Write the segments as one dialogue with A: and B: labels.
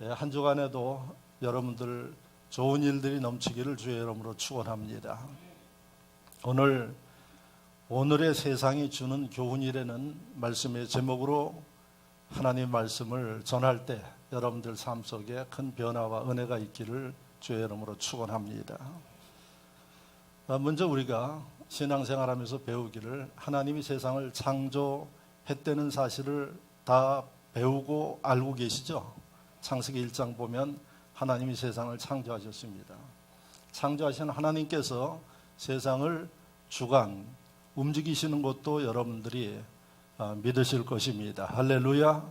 A: 한 주간에도 여러분들 좋은 일들이 넘치기를 주의 이름으로 축원합니다. 오늘의 세상이 주는 교훈이라는 말씀의 제목으로 하나님 말씀을 전할 때 여러분들 삶 속에 큰 변화와 은혜가 있기를 주의 이름으로 축원합니다. 먼저 우리가 신앙생활하면서 배우기를 하나님이 세상을 창조했다는 사실을 다 배우고 알고 계시죠? 창세기 1장 보면 하나님이 세상을 창조하셨습니다. 창조하신 하나님께서 세상을 주관, 움직이시는 것도 여러분들이 믿으실 것입니다. 할렐루야.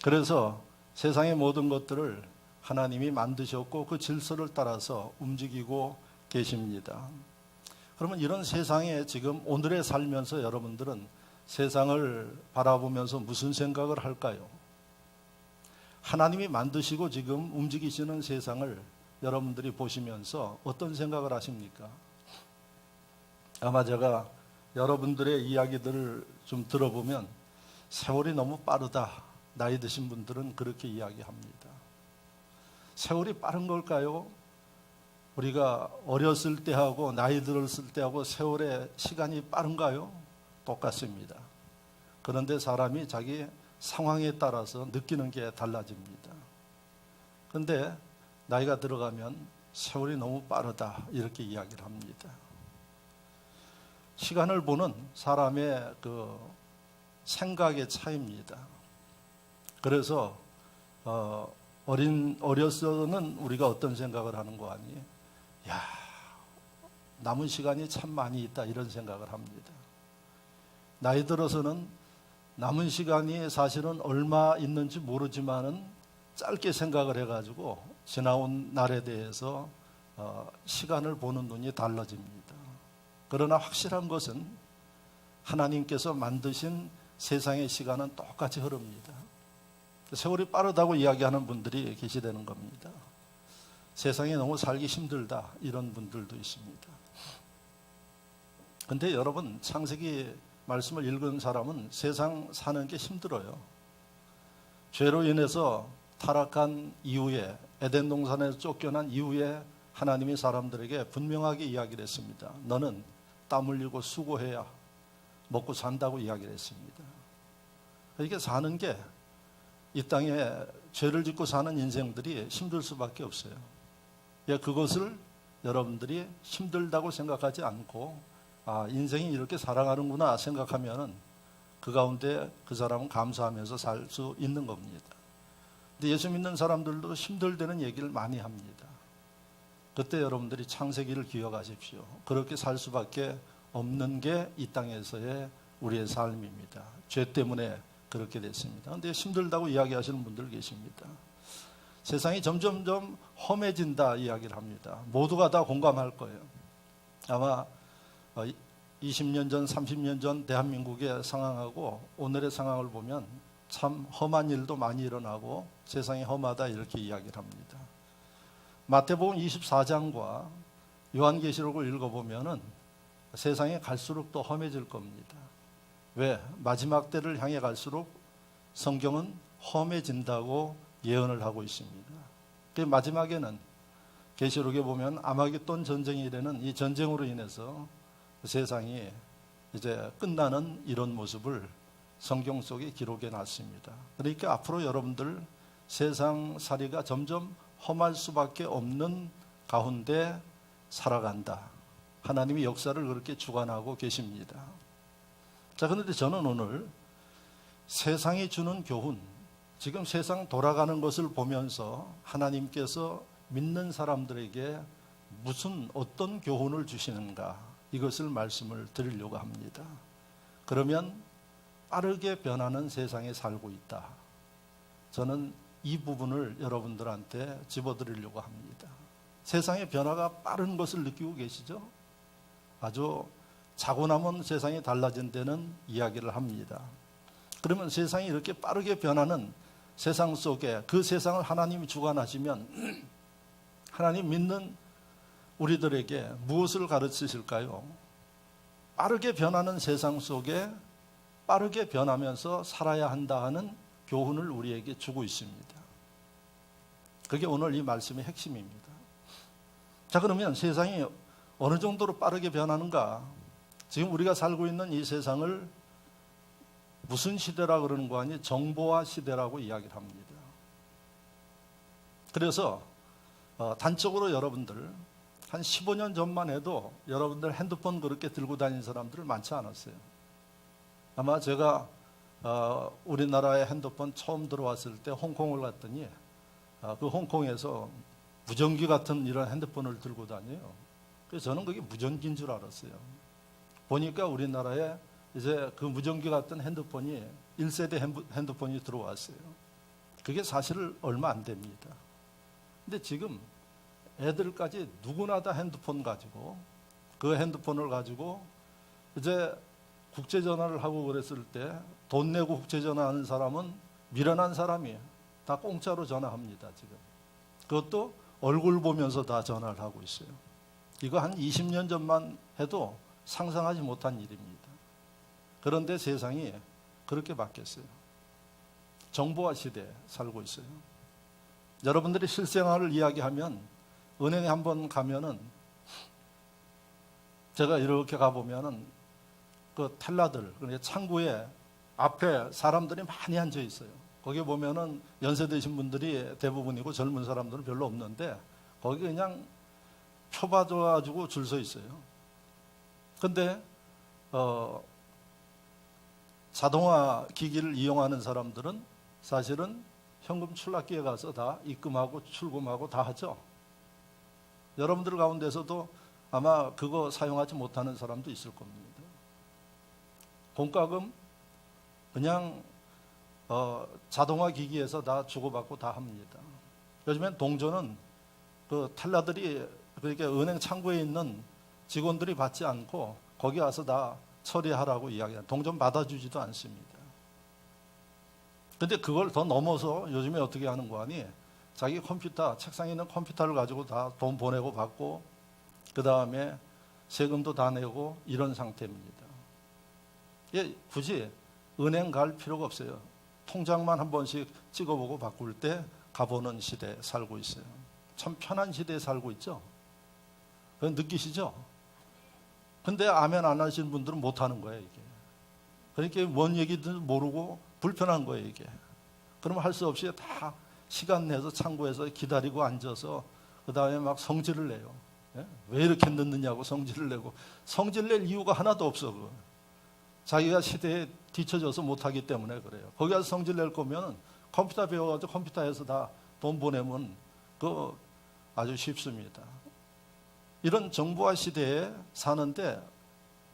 A: 그래서 세상의 모든 것들을 하나님이 만드셨고 그 질서를 따라서 움직이고 계십니다. 그러면 이런 세상에 지금 오늘에 살면서 여러분들은 세상을 바라보면서 무슨 생각을 할까요? 하나님이 만드시고 지금 움직이시는 세상을 여러분들이 보시면서 어떤 생각을 하십니까? 아마 제가 여러분들의 이야기들을 좀 들어보면 세월이 너무 빠르다. 나이 드신 분들은 그렇게 이야기합니다. 세월이 빠른 걸까요? 우리가 어렸을 때하고 나이 들었을 때하고 세월의 시간이 빠른가요? 똑같습니다. 그런데 사람이 자기 상황에 따라서 느끼는 게 달라집니다. 그런데 나이가 들어가면 세월이 너무 빠르다 이렇게 이야기를 합니다. 시간을 보는 사람의 그 생각의 차이입니다. 그래서 어려서는 우리가 어떤 생각을 하는 거 아니에요? 야, 남은 시간이 참 많이 있다 이런 생각을 합니다. 나이 들어서는 남은 시간이 사실은 얼마 있는지 모르지만은 짧게 생각을 해가지고 지나온 날에 대해서 시간을 보는 눈이 달라집니다. 그러나 확실한 것은 하나님께서 만드신 세상의 시간은 똑같이 흐릅니다. 세월이 빠르다고 이야기하는 분들이 계시다는 겁니다. 세상에 너무 살기 힘들다 이런 분들도 있습니다. 그런데 여러분 창세기 말씀을 읽은 사람은 세상 사는 게 힘들어요. 죄로 인해서 타락한 이후에 에덴 동산에서 쫓겨난 이후에 하나님이 사람들에게 분명하게 이야기를 했습니다. 너는 땀 흘리고 수고해야 먹고 산다고 이야기를 했습니다. 이렇게 사는 게 이 땅에 죄를 짓고 사는 인생들이 힘들 수밖에 없어요. 그것을 여러분들이 힘들다고 생각하지 않고 인생이 이렇게 살아가는구나 생각하면은 그 가운데 그 사람은 감사하면서 살 수 있는 겁니다. 근데 예수 믿는 사람들도 힘들다는 얘기를 많이 합니다. 그때 여러분들이 창세기를 기억하십시오. 그렇게 살 수밖에 없는 게 이 땅에서의 우리의 삶입니다. 죄 때문에 그렇게 됐습니다. 그런데 힘들다고 이야기하시는 분들 계십니다. 세상이 점점점 험해진다 이야기를 합니다. 모두가 다 공감할 거예요. 아마 20년 전, 30년 전 대한민국의 상황하고 오늘의 상황을 보면 참 험한 일도 많이 일어나고 세상이 험하다 이렇게 이야기를 합니다. 마태복음 24장과 요한계시록을 읽어보면은 세상에 갈수록 더 험해질 겁니다. 왜? 마지막 때를 향해 갈수록 성경은 험해진다고 예언을 하고 있습니다. 그 마지막에는 계시록에 보면 아마겟돈 전쟁이라는 이 전쟁으로 인해서 세상이 이제 끝나는 이런 모습을 성경 속에 기록해 놨습니다. 그러니까 앞으로 여러분들 세상 살이가 점점 험할 수밖에 없는 가운데 살아간다. 하나님이 역사를 그렇게 주관하고 계십니다. 자, 그런데 저는 오늘 세상이 주는 교훈, 지금 세상 돌아가는 것을 보면서 하나님께서 믿는 사람들에게 어떤 교훈을 주시는가 이것을 말씀을 드리려고 합니다. 그러면 빠르게 변하는 세상에 살고 있다. 저는 이 부분을 여러분들한테 집어드리려고 합니다. 세상의 변화가 빠른 것을 느끼고 계시죠? 아주 자고 나면 세상이 달라진다는 이야기를 합니다. 그러면 세상이 이렇게 빠르게 변하는 세상 속에 그 세상을 하나님이 주관하시면 하나님 믿는 우리들에게 무엇을 가르치실까요? 빠르게 변하는 세상 속에 빠르게 변하면서 살아야 한다 하는 교훈을 우리에게 주고 있습니다. 그게 오늘 이 말씀의 핵심입니다. 자, 그러면 세상이 어느 정도로 빠르게 변하는가? 지금 우리가 살고 있는 이 세상을 무슨 시대라고 그러는 거 아니? 정보화 시대라고 이야기를 합니다. 그래서 단적으로 여러분들 한 15년 전만 해도 여러분들 핸드폰 그렇게 들고 다니는 사람들 많지 않았어요. 아마 제가 우리나라에 핸드폰 처음 들어왔을 때 홍콩을 갔더니 그 홍콩에서 무전기 같은 이런 핸드폰을 들고 다녀요. 그래서 저는 그게 무전기인 줄 알았어요. 보니까 우리나라에 이제 그 무전기 같은 핸드폰이 1세대 핸드폰이 들어왔어요. 그게 사실 얼마 안 됩니다. 근데 지금 애들까지 누구나 다 핸드폰 가지고 그 핸드폰을 가지고 이제 국제전화를 하고 그랬을 때 돈 내고 국제전화 하는 사람은 미련한 사람이에요. 다 공짜로 전화합니다, 지금. 그것도 얼굴 보면서 다 전화를 하고 있어요. 이거 한 20년 전만 해도 상상하지 못한 일입니다. 그런데 세상이 그렇게 바뀌었어요. 정보화 시대에 살고 있어요. 여러분들이 실생활을 이야기하면 은행에 한번 가면은 제가 이렇게 가보면은 그 텔러들, 그러니까 창구에 앞에 사람들이 많이 앉아 있어요. 거기 보면은 연세 드신 분들이 대부분이고 젊은 사람들은 별로 없는데 거기 그냥 표 받아가지고 줄 서 있어요. 근데 자동화 기기를 이용하는 사람들은 사실은 현금 출납기에 가서 다 입금하고 출금하고 다 하죠. 여러분들 가운데서도 아마 그거 사용하지 못하는 사람도 있을 겁니다. 공과금 그냥 자동화 기기에서 다 주고받고 다 합니다. 요즘엔 동전은 그 텔러들이 그러니까 은행 창구에 있는 직원들이 받지 않고 거기 와서 다 처리하라고 이야기해요. 동전 받아주지도 않습니다. 근데 그걸 더 넘어서 요즘에 어떻게 하는 거 아니? 자기 컴퓨터, 책상에 있는 컴퓨터를 가지고 다 돈 보내고 받고 그 다음에 세금도 다 내고 이런 상태입니다. 예, 굳이 은행 갈 필요가 없어요. 통장만 한 번씩 찍어보고 바꿀 때 가보는 시대에 살고 있어요. 참 편한 시대에 살고 있죠? 그건 느끼시죠? 근데 아멘 안 하시는 분들은 못 하는 거예요, 이게. 그러니까 뭔 얘기든 모르고 불편한 거예요, 이게. 그러면 할 수 없이 다 시간 내서 창구에서 기다리고 앉아서 그 다음에 막 성질을 내요. 예? 왜 이렇게 늦느냐고 성질을 내고 성질 낼 이유가 하나도 없어. 그거. 자기가 시대에 뒤처져서 못하기 때문에 그래요. 거기 가서 성질 낼 거면 컴퓨터 배워가지고 컴퓨터에서 다 돈 보내면 그거 아주 쉽습니다. 이런 정보화 시대에 사는데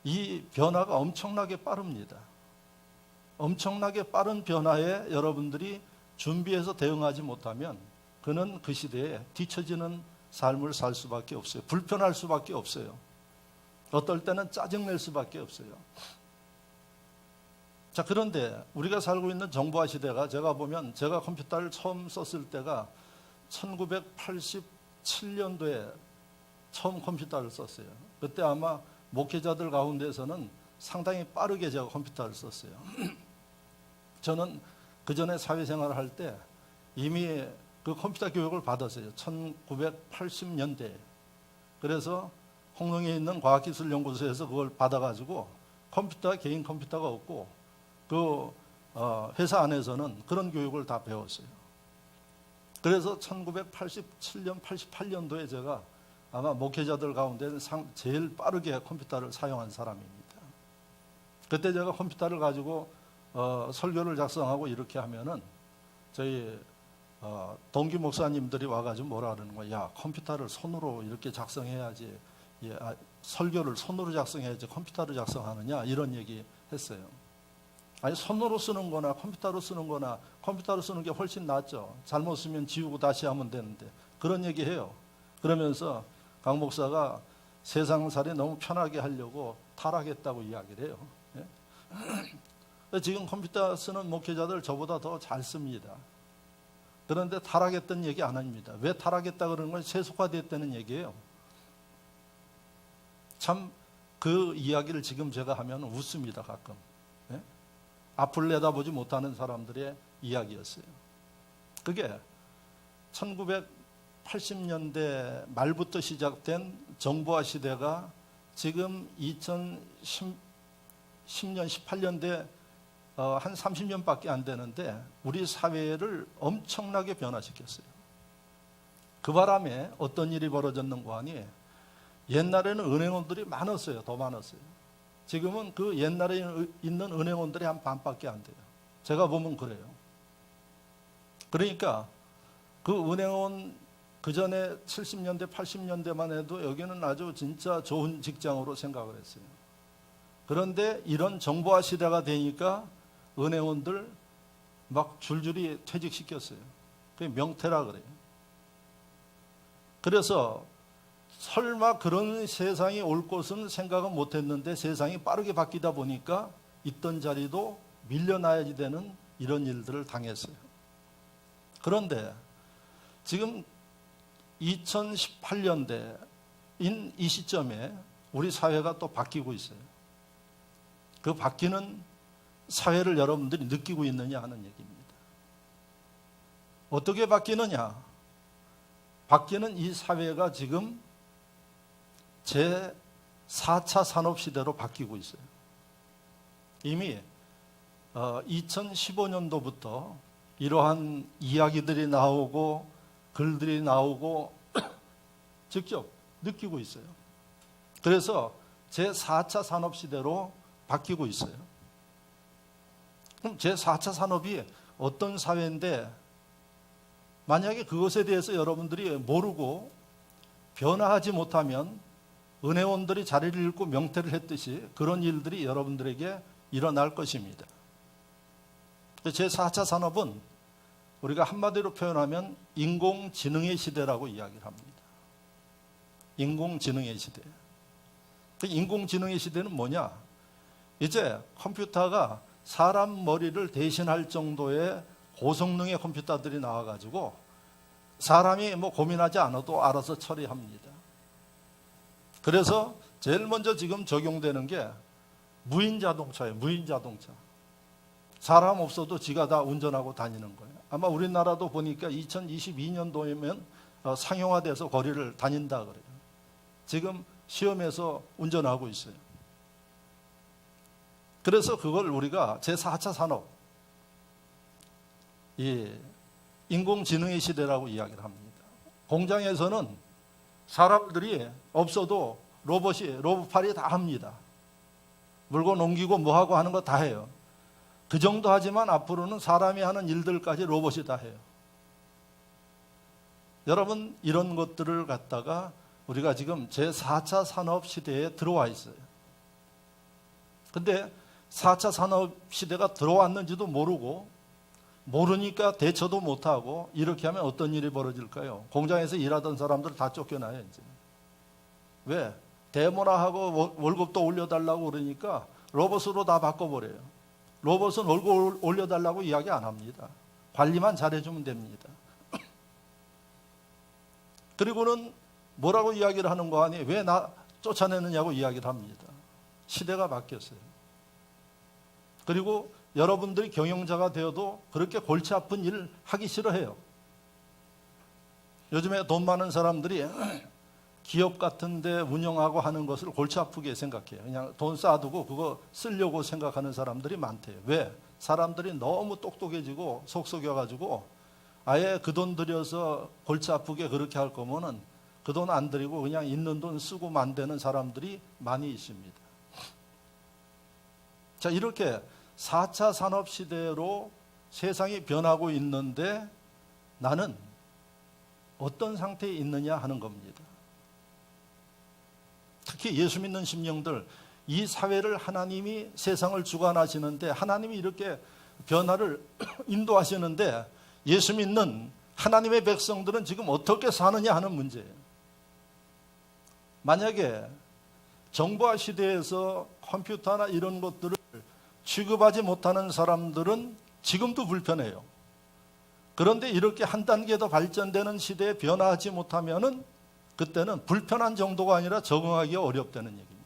A: 이 변화가 엄청나게 빠릅니다. 엄청나게 빠른 변화에 여러분들이 준비해서 대응하지 못하면 그는 그 시대에 뒤처지는 삶을 살 수밖에 없어요. 불편할 수밖에 없어요. 어떨 때는 짜증낼 수밖에 없어요. 자, 그런데 우리가 살고 있는 정보화 시대가 제가 보면 제가 컴퓨터를 처음 썼을 때가 1987년도에 처음 컴퓨터를 썼어요. 그때 아마 목회자들 가운데서는 상당히 빠르게 제가 컴퓨터를 썼어요. 저는 그 전에 사회생활을 할 때 이미 그 컴퓨터 교육을 받았어요. 1980년대에. 그래서 홍릉에 있는 과학기술연구소에서 그걸 받아가지고 개인 컴퓨터가 없고 그 회사 안에서는 그런 교육을 다 배웠어요. 그래서 1987년, 88년도에 제가 아마 목회자들 가운데는 제일 빠르게 컴퓨터를 사용한 사람입니다. 그때 제가 컴퓨터를 가지고 설교를 작성하고 이렇게 하면은 저희 동기 목사님들이 와가지고 뭐라 그러는 거야. 야, 컴퓨터를 손으로 이렇게 작성해야지. 설교를 손으로 작성해야지 컴퓨터로 작성하느냐 이런 얘기 했어요. 아니 손으로 쓰는 거나 컴퓨터로 쓰는 거나 컴퓨터로 쓰는 게 훨씬 낫죠. 잘못 쓰면 지우고 다시 하면 되는데 그런 얘기 해요. 그러면서 강 목사가 세상살이 너무 편하게 하려고 타락했다고 이야기를 해요. 예? 지금 컴퓨터 쓰는 목회자들 저보다 더 잘 씁니다. 그런데 타락했던 얘기 안 합니다. 왜 타락했다 그러는 건 세속화됐다는 얘기예요. 참 그 이야기를 지금 제가 하면 웃습니다, 가끔. 예? 앞을 내다보지 못하는 사람들의 이야기였어요. 그게 1980년대 말부터 시작된 정보화 시대가 지금 2010년, 18년대 한 30년밖에 안 되는데 우리 사회를 엄청나게 변화시켰어요. 그 바람에 어떤 일이 벌어졌는가 하니 옛날에는 은행원들이 많았어요. 더 많았어요. 지금은 그 옛날에 있는 은행원들이 한 반밖에 안 돼요. 제가 보면 그래요. 그러니까 그 은행원 그 전에 70년대, 80년대만 해도 여기는 아주 진짜 좋은 직장으로 생각을 했어요. 그런데 이런 정보화 시대가 되니까 은행원들 막 줄줄이 퇴직시켰어요. 그게 명퇴라 그래요. 그래서 설마 그런 세상이 올 것은 생각은 못했는데 세상이 빠르게 바뀌다 보니까 있던 자리도 밀려나야지 되는 이런 일들을 당했어요. 그런데 지금 2018년대인 이 시점에 우리 사회가 또 바뀌고 있어요. 그 바뀌는 사회를 여러분들이 느끼고 있느냐 하는 얘기입니다. 어떻게 바뀌느냐? 바뀌는 이 사회가 지금 제4차 산업시대로 바뀌고 있어요. 이미 2015년도부터 이러한 이야기들이 나오고 글들이 나오고 직접 느끼고 있어요. 그래서 제4차 산업시대로 바뀌고 있어요. 그럼 제4차 산업이 어떤 사회인데 만약에 그것에 대해서 여러분들이 모르고 변화하지 못하면 은행원들이 자리를 잃고 명퇴를 했듯이 그런 일들이 여러분들에게 일어날 것입니다. 제4차 산업은 우리가 한마디로 표현하면 인공지능의 시대라고 이야기를 합니다. 인공지능의 시대. 인공지능의 시대는 뭐냐? 이제 컴퓨터가 사람 머리를 대신할 정도의 고성능의 컴퓨터들이 나와가지고 사람이 뭐 고민하지 않아도 알아서 처리합니다. 그래서 제일 먼저 지금 적용되는 게 무인 자동차예요. 무인 자동차. 사람 없어도 지가 다 운전하고 다니는 거예요. 아마 우리나라도 보니까 2022년도에면 상용화돼서 거리를 다닌다 그래요. 지금 시험에서 운전하고 있어요. 그래서 그걸 우리가 제4차 산업, 인공지능의 시대라고 이야기를 합니다. 공장에서는 사람들이 없어도 로봇팔이 다 합니다. 물건 옮기고 뭐하고 하는 거 다 해요. 그 정도 하지만 앞으로는 사람이 하는 일들까지 로봇이 다 해요. 여러분, 이런 것들을 갖다가 우리가 지금 제4차 산업 시대에 들어와 있어요. 근데 4차 산업 시대가 들어왔는지도 모르니까 대처도 못하고 이렇게 하면 어떤 일이 벌어질까요? 공장에서 일하던 사람들 다 쫓겨나요, 이제. 왜? 데모나하고 월급도 올려달라고 그러니까 로봇으로 다 바꿔버려요. 로봇은 월급 올려달라고 이야기 안 합니다. 관리만 잘해주면 됩니다. 그리고는 뭐라고 이야기를 하는 거 아니? 왜 나 쫓아내느냐고 이야기를 합니다. 시대가 바뀌었어요. 그리고 여러분들이 경영자가 되어도 그렇게 골치 아픈 일을 하기 싫어해요. 요즘에 돈 많은 사람들이 기업 같은 데 운영하고 하는 것을 골치 아프게 생각해요. 그냥 돈 쌓아두고 그거 쓰려고 생각하는 사람들이 많대요. 왜? 사람들이 너무 똑똑해지고 속 썩여가지고 아예 그 돈 들여서 골치 아프게 그렇게 할 거면은 그 돈 안 들이고 그냥 있는 돈 쓰고 만드는 사람들이 많이 있습니다. 자, 이렇게 4차 산업시대로 세상이 변하고 있는데 나는 어떤 상태에 있느냐 하는 겁니다. 특히 예수 믿는 심령들, 이 사회를 하나님이 세상을 주관하시는데 하나님이 이렇게 변화를 인도하시는데 예수 믿는 하나님의 백성들은 지금 어떻게 사느냐 하는 문제예요. 만약에 정보화 시대에서 컴퓨터나 이런 것들을 취급하지 못하는 사람들은 지금도 불편해요. 그런데 이렇게 한 단계 더 발전되는 시대에 변화하지 못하면은 그때는 불편한 정도가 아니라 적응하기가 어렵다는 얘기입니다.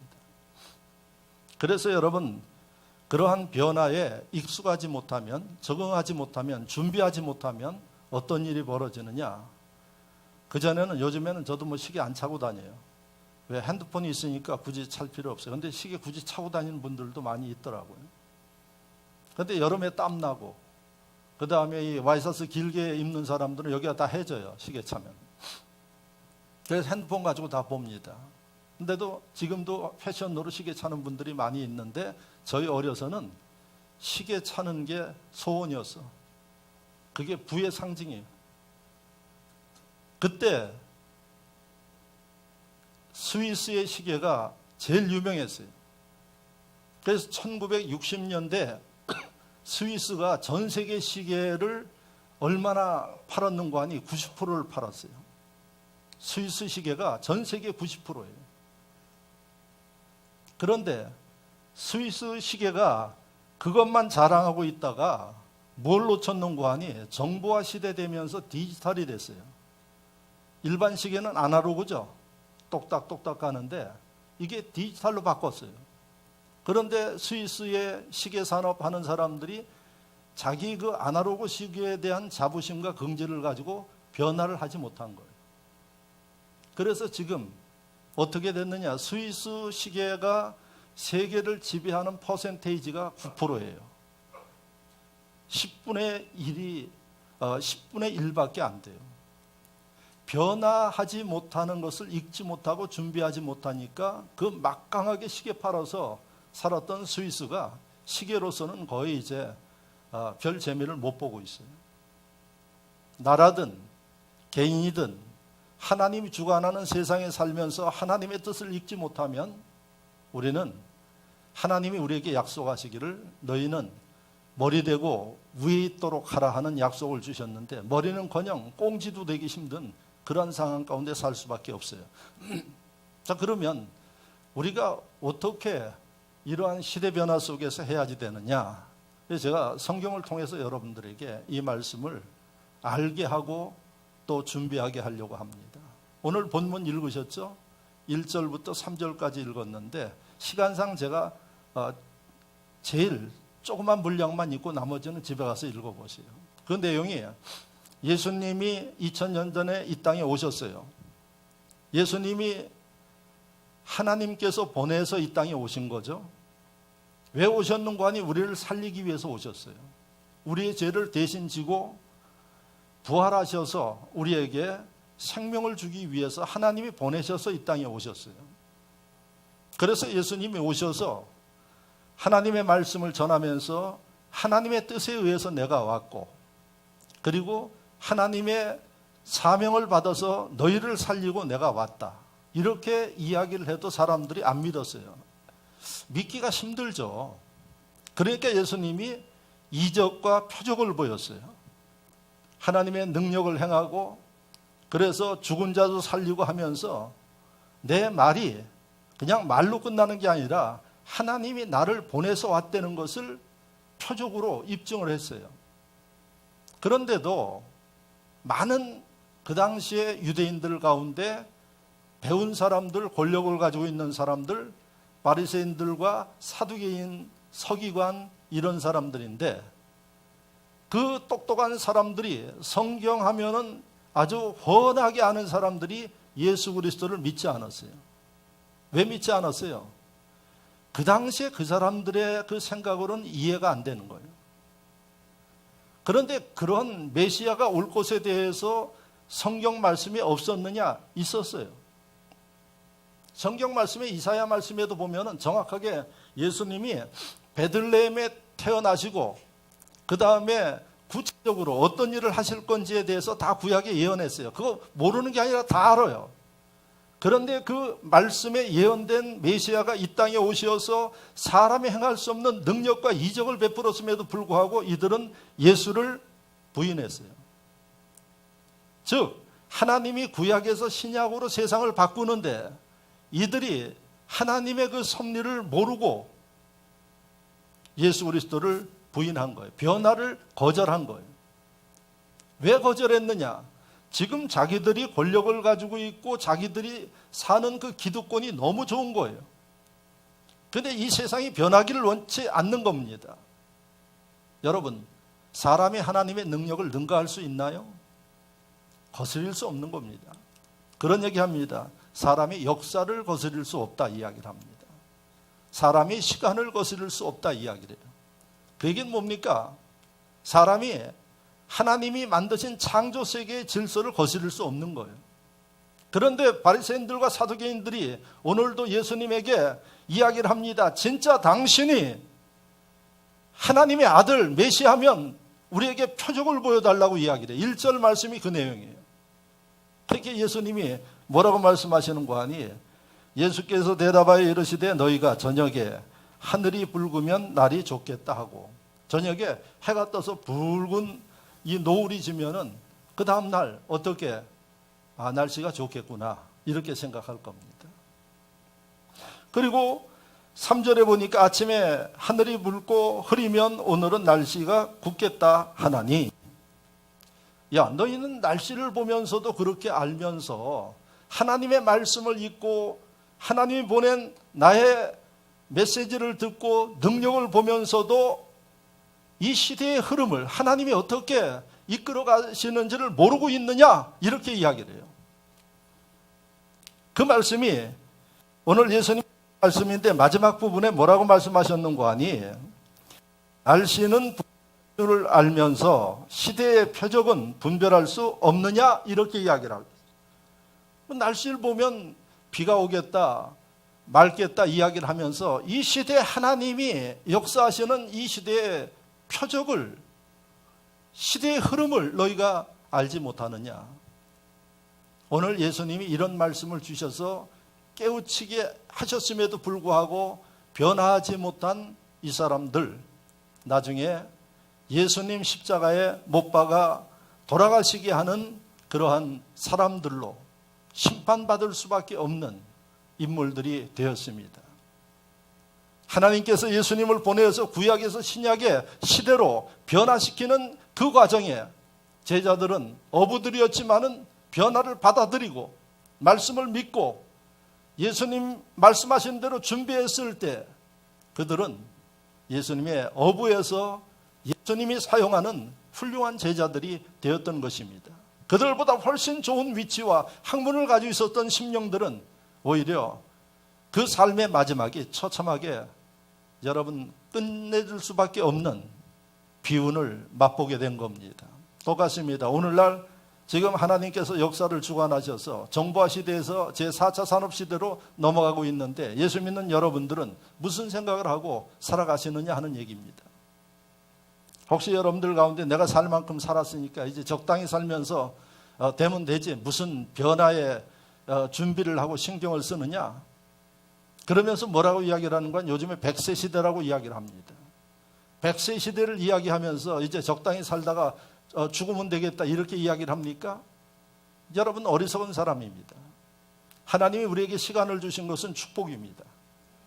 A: 그래서 여러분, 그러한 변화에 익숙하지 못하면, 적응하지 못하면, 준비하지 못하면 어떤 일이 벌어지느냐? 그전에는, 요즘에는 저도 뭐 시계 안 차고 다녀요. 왜? 핸드폰이 있으니까 굳이 찰 필요 없어요. 근데 시계 굳이 차고 다니는 분들도 많이 있더라고요. 근데 여름에 땀 나고, 그 다음에 이 와이셔츠 길게 입는 사람들은 여기가 다 해져요, 시계 차면. 그래서 핸드폰 가지고 다 봅니다. 근데도 지금도 패션으로 시계 차는 분들이 많이 있는데, 저희 어려서는 시계 차는 게 소원이었어. 그게 부의 상징이에요. 그때 스위스의 시계가 제일 유명했어요. 그래서 1960년대 스위스가 전 세계 시계를 얼마나 팔았는가 하니 90%를 팔았어요. 스위스 시계가 전 세계 90%예요. 그런데 스위스 시계가 그것만 자랑하고 있다가 뭘 놓쳤는가 하니 정보화 시대 되면서 디지털이 됐어요. 일반 시계는 아날로그죠. 똑딱똑딱 가는데 이게 디지털로 바꿨어요. 그런데 스위스의 시계 산업 하는 사람들이 자기 그 아날로그 시계에 대한 자부심과 긍지를 가지고 변화를 하지 못한 거예요. 그래서 지금 어떻게 됐느냐? 스위스 시계가 세계를 지배하는 퍼센테이지가 9%예요. 10분의 1밖에 안 돼요. 변화하지 못하는 것을 읽지 못하고 준비하지 못하니까 그 막강하게 시계 팔아서 살았던 스위스가 시계로서는 거의 이제 별 재미를 못 보고 있어요. 나라든 개인이든 하나님이 주관하는 세상에 살면서 하나님의 뜻을 읽지 못하면 우리는 하나님이 우리에게 약속하시기를 너희는 머리 대고 위에 있도록 하라 하는 약속을 주셨는데 머리는커녕 꽁지도 되기 힘든 그런 상황 가운데 살 수밖에 없어요. 자, 그러면 우리가 어떻게 이러한 시대 변화 속에서 해야지 되느냐? 그래서 제가 성경을 통해서 여러분들에게 이 말씀을 알게 하고 또 준비하게 하려고 합니다. 오늘 본문 읽으셨죠? 1절부터 3절까지 읽었는데 시간상 제가 제일 조그만 분량만 읽고 나머지는 집에 가서 읽어보세요. 그 내용이 예수님이 2000년 전에 이 땅에 오셨어요. 예수님이 하나님께서 보내서 이 땅에 오신 거죠. 왜 오셨는가 하니 우리를 살리기 위해서 오셨어요. 우리의 죄를 대신 지고 부활하셔서 우리에게 생명을 주기 위해서 하나님이 보내셔서 이 땅에 오셨어요. 그래서 예수님이 오셔서 하나님의 말씀을 전하면서 하나님의 뜻에 의해서 내가 왔고 그리고 하나님의 사명을 받아서 너희를 살리고 내가 왔다. 이렇게 이야기를 해도 사람들이 안 믿었어요. 믿기가 힘들죠. 그러니까 예수님이 이적과 표적을 보였어요. 하나님의 능력을 행하고 그래서 죽은 자도 살리고 하면서 내 말이 그냥 말로 끝나는 게 아니라 하나님이 나를 보내서 왔다는 것을 표적으로 입증을 했어요. 그런데도 많은 그 당시에 유대인들 가운데 배운 사람들, 권력을 가지고 있는 사람들, 바리새인들과 사두개인, 서기관 이런 사람들인데 그 똑똑한 사람들이 성경하면은 아주 훤하게 아는 사람들이 예수 그리스도를 믿지 않았어요. 왜 믿지 않았어요? 그 당시에 그 사람들의 그 생각으로는 이해가 안 되는 거예요. 그런데 그런 메시아가 올 것에 대해서 성경 말씀이 없었느냐? 있었어요. 성경 말씀에 이사야 말씀에도 보면은 정확하게 예수님이 베들레헴에 태어나시고 그 다음에 구체적으로 어떤 일을 하실 건지에 대해서 다 구약에 예언했어요. 그거 모르는 게 아니라 다 알아요. 그런데 그 말씀에 예언된 메시아가 이 땅에 오셔서 사람이 행할 수 없는 능력과 이적을 베풀었음에도 불구하고 이들은 예수를 부인했어요. 즉 하나님이 구약에서 신약으로 세상을 바꾸는데 이들이 하나님의 그 섭리를 모르고 예수 그리스도를 부인한 거예요. 변화를 거절한 거예요. 왜 거절했느냐? 지금 자기들이 권력을 가지고 있고 자기들이 사는 그 기득권이 너무 좋은 거예요. 그런데 이 세상이 변하기를 원치 않는 겁니다. 여러분, 사람이 하나님의 능력을 능가할 수 있나요? 거스릴 수 없는 겁니다. 그런 얘기합니다. 사람이 역사를 거스릴 수 없다 이야기를 합니다. 사람이 시간을 거스릴 수 없다 이야기를 해요. 그 얘기는 뭡니까? 사람이 하나님이 만드신 창조 세계의 질서를 거스릴 수 없는 거예요. 그런데 바리새인들과 사두개인들이 오늘도 예수님에게 이야기를 합니다. 진짜 당신이 하나님의 아들 메시아면 우리에게 표적을 보여달라고 이야기를 해요. 1절 말씀이 그 내용이에요. 그렇게 예수님이 뭐라고 말씀하시는 거 아니? 예수께서 대답하여 이르시되 너희가 저녁에 하늘이 붉으면 날이 좋겠다 하고, 저녁에 해가 떠서 붉은 이 노을이 지면은 그 다음 날 어떻게 날씨가 좋겠구나 이렇게 생각할 겁니다. 그리고 3절에 보니까 아침에 하늘이 붉고 흐리면 오늘은 날씨가 굳겠다 하나니, 야 너희는 날씨를 보면서도 그렇게 알면서 하나님의 말씀을 읽고 하나님이 보낸 나의 메시지를 듣고 능력을 보면서도 이 시대의 흐름을 하나님이 어떻게 이끌어 가시는지를 모르고 있느냐 이렇게 이야기를 해요. 그 말씀이 오늘 예수님 말씀인데 마지막 부분에 뭐라고 말씀하셨는고 하니, 날씨는 분별을 알면서 시대의 표적은 분별할 수 없느냐 이렇게 이야기를 하고 있어요. 날씨를 보면 비가 오겠다 맑겠다 이야기를 하면서 이 시대에 하나님이 역사하시는 이 시대의 표적을, 시대의 흐름을 너희가 알지 못하느냐. 오늘 예수님이 이런 말씀을 주셔서 깨우치게 하셨음에도 불구하고 변화하지 못한 이 사람들, 나중에 예수님 십자가에 못 박아 돌아가시게 하는 그러한 사람들로 심판받을 수밖에 없는 인물들이 되었습니다. 하나님께서 예수님을 보내어서 구약에서 신약의 시대로 변화시키는 그 과정에 제자들은 어부들이었지만은 변화를 받아들이고 말씀을 믿고 예수님 말씀하신 대로 준비했을 때 그들은 예수님의 어부에서 예수님이 사용하는 훌륭한 제자들이 되었던 것입니다. 그들보다 훨씬 좋은 위치와 학문을 가지고 있었던 심령들은 오히려 그 삶의 마지막이 처참하게 여러분 끝내줄 수밖에 없는 비운을 맛보게 된 겁니다. 똑같습니다. 오늘날 지금 하나님께서 역사를 주관하셔서 정보화 시대에서 제4차 산업시대로 넘어가고 있는데 예수 믿는 여러분들은 무슨 생각을 하고 살아가시느냐 하는 얘기입니다. 혹시 여러분들 가운데 내가 살 만큼 살았으니까 이제 적당히 살면서 되면 되지 무슨 변화에 준비를 하고 신경을 쓰느냐, 그러면서 뭐라고 이야기를 하는 건 요즘에 100세 시대라고 이야기를 합니다. 100세 시대를 이야기하면서 이제 적당히 살다가 죽으면 되겠다 이렇게 이야기를 합니까? 여러분 어리석은 사람입니다. 하나님이 우리에게 시간을 주신 것은 축복입니다.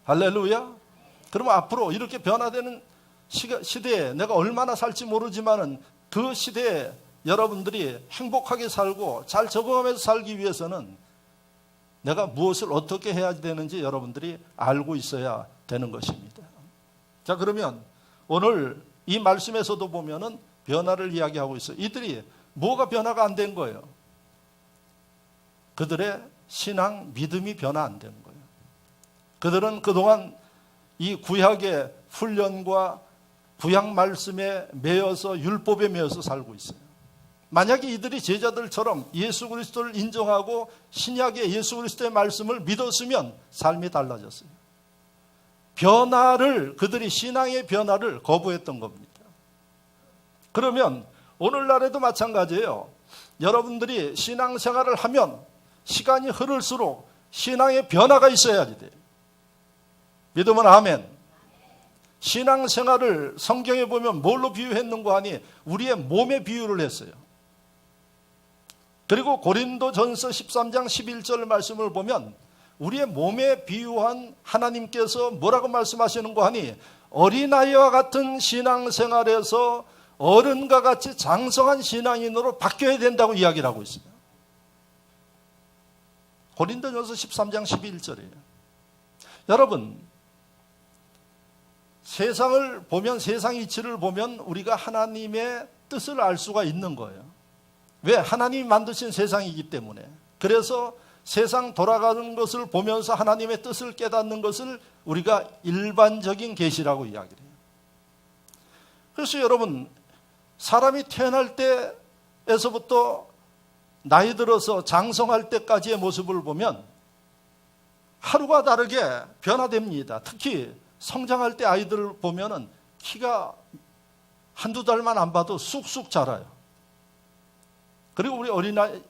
A: 할렐루야. 그러면 앞으로 이렇게 변화되는 시대에 내가 얼마나 살지 모르지만은 그 시대에 여러분들이 행복하게 살고 잘 적응하면서 살기 위해서는 내가 무엇을 어떻게 해야 되는지 여러분들이 알고 있어야 되는 것입니다. 자, 그러면 오늘 이 말씀에서도 보면은 변화를 이야기하고 있어요. 이들이 뭐가 변화가 안 된 거예요? 그들의 신앙, 믿음이 변화 안 된 거예요. 그들은 그동안 이 구약의 훈련과 구약 말씀에 매여서 율법에 매여서 살고 있어요. 만약에 이들이 제자들처럼 예수 그리스도를 인정하고 신약의 예수 그리스도의 말씀을 믿었으면 삶이 달라졌어요. 변화를, 그들이 신앙의 변화를 거부했던 겁니다. 그러면 오늘날에도 마찬가지예요. 여러분들이 신앙생활을 하면 시간이 흐를수록 신앙의 변화가 있어야지 돼요. 믿으면 아멘. 신앙생활을 성경에 보면 뭘로 비유했는가 하니 우리의 몸에 비유를 했어요. 그리고 고린도전서 13장 11절 말씀을 보면 우리의 몸에 비유한 하나님께서 뭐라고 말씀하시는가 하니 어린아이와 같은 신앙생활에서 어른과 같이 장성한 신앙인으로 바뀌어야 된다고 이야기를 하고 있습니다. 고린도전서 13장 11절이에요. 여러분, 세상을 보면, 세상 이치를 보면 우리가 하나님의 뜻을 알 수가 있는 거예요. 왜? 하나님이 만드신 세상이기 때문에. 그래서 세상 돌아가는 것을 보면서 하나님의 뜻을 깨닫는 것을 우리가 일반적인 계시라고 이야기를 해요. 그래서 여러분, 사람이 태어날 때에서부터 나이 들어서 장성할 때까지의 모습을 보면 하루가 다르게 변화됩니다. 특히 성장할 때 아이들을 보면은 키가 한두 달만 안 봐도 쑥쑥 자라요. 그리고 우리